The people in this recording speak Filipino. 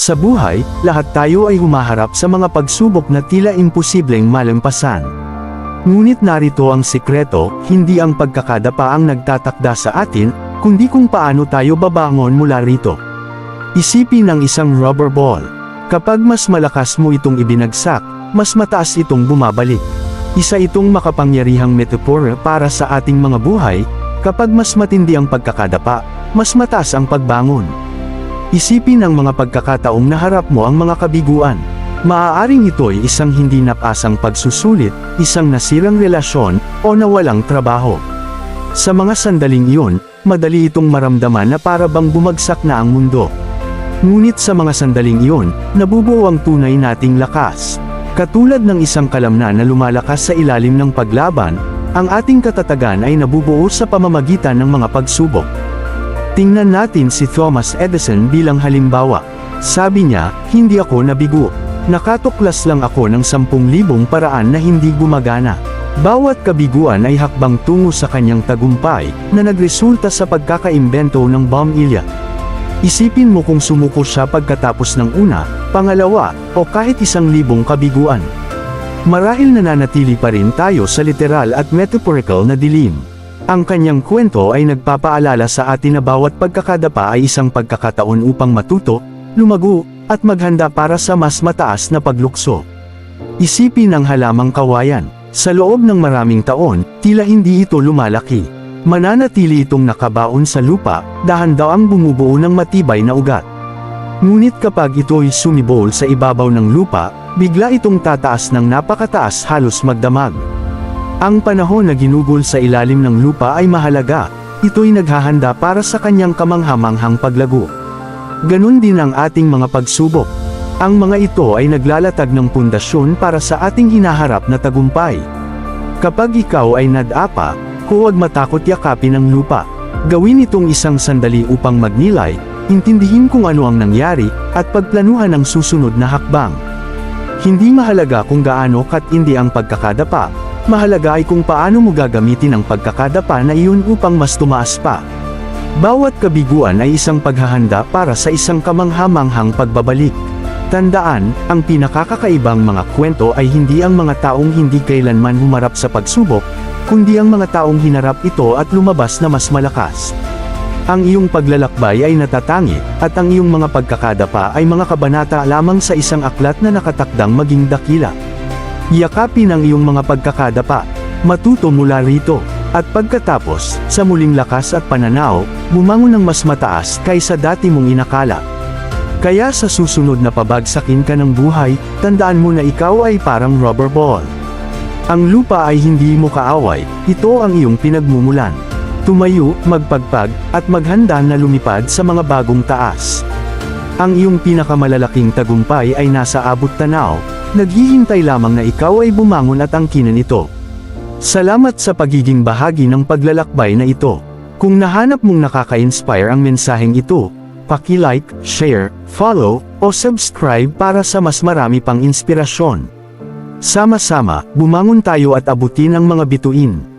Sa buhay, lahat tayo ay humaharap sa mga pagsubok na tila imposibleng malampasan. Ngunit narito ang sikreto, hindi ang pagkakadapa ang nagtatakda sa atin, kundi kung paano tayo babangon mula rito. Isipin ang isang rubber ball. Kapag mas malakas mo itong ibinagsak, mas mataas itong bumabalik. Isa itong makapangyarihang metaphor para sa ating mga buhay, kapag mas matindi ang pagkakadapa, mas mataas ang pagbangon. Isipin ang mga pagkakataong naharap mo ang mga kabiguan. Maaaring ito'y isang hindi napasang pagsusulit, isang nasirang relasyon, o nawalang trabaho. Sa mga sandaling iyon, madali itong maramdaman na para bang bumagsak na ang mundo. Ngunit sa mga sandaling iyon, nabubuo ang tunay nating lakas. Katulad ng isang kalamnan na lumalakas sa ilalim ng paglaban, ang ating katatagan ay nabubuo sa pamamagitan ng mga pagsubok. Tingnan natin si Thomas Edison bilang halimbawa. Sabi niya, "Hindi ako nabigo. Nakatuklas lang ako ng 10,000 paraan na hindi gumagana." Bawat kabiguan ay hakbang tungo sa kanyang tagumpay, na nagresulta sa pagkakaimbento ng bombilla. Isipin mo kung sumuko siya pagkatapos ng una, pangalawa, o kahit 1,000 kabiguan. Marahil nananatili pa rin tayo sa literal at metaphorical na dilim. Ang kanyang kwento ay nagpapaalala sa atin na bawat pagkakadapa ay isang pagkakataon upang matuto, lumago, at maghanda para sa mas mataas na paglukso. Isipin ang halamang kawayan. Sa loob ng maraming taon, tila hindi ito lumalaki. Mananatili itong nakabaon sa lupa, dahan-dahan ang bumubuo ng matibay na ugat. Ngunit kapag ito'y sumibol sa ibabaw ng lupa, bigla itong tataas ng napakataas halos magdamag. Ang panahon na ginugol sa ilalim ng lupa ay mahalaga, ito'y naghahanda para sa kanyang kamanghamanghang paglago. Ganun din ang ating mga pagsubok. Ang mga ito ay naglalatag ng pundasyon para sa ating hinaharap na tagumpay. Kapag ikaw ay nadapa, huwag matakot yakapin ang lupa. Gawin itong isang sandali upang magnilay, intindihin kung ano ang nangyari, at pagplanuhan ang susunod na hakbang. Hindi mahalaga kung gaano katindi ang pagkakadapa, mahalaga ay kung paano mo gagamitin ang pagkakadapa na iyon upang mas tumaas pa. Bawat kabiguan ay isang paghahanda para sa isang kamanghamanghang pagbabalik. Tandaan, ang pinakakakaibang mga kwento ay hindi ang mga taong hindi kailanman humarap sa pagsubok, kundi ang mga taong hinarap ito at lumabas na mas malakas. Ang iyong paglalakbay ay natatangi, at ang iyong mga pagkakadapa ay mga kabanata lamang sa isang aklat na nakatakdang maging dakila. Yakapin ang iyong mga pagkakadapa, matuto mula rito, at pagkatapos, sa muling lakas at pananaw, bumangon ng mas mataas kaysa dati mong inakala. Kaya sa susunod na pabagsakin ka ng buhay, tandaan mo na ikaw ay parang rubber ball. Ang lupa ay hindi mo kaaway, ito ang iyong pinagmumulan. Tumayo, magpagpag, at maghanda na lumipad sa mga bagong taas. Ang iyong pinakamalalaking tagumpay ay nasa abot tanaw, naghihintay lamang na ikaw ay bumangon at angkinan ito. Salamat sa pagiging bahagi ng paglalakbay na ito. Kung nahanap mong nakaka-inspire ang mensaheng ito, paki-like, share, follow, o subscribe para sa mas marami pang inspirasyon. Sama-sama, bumangon tayo at abutin ang mga bituin.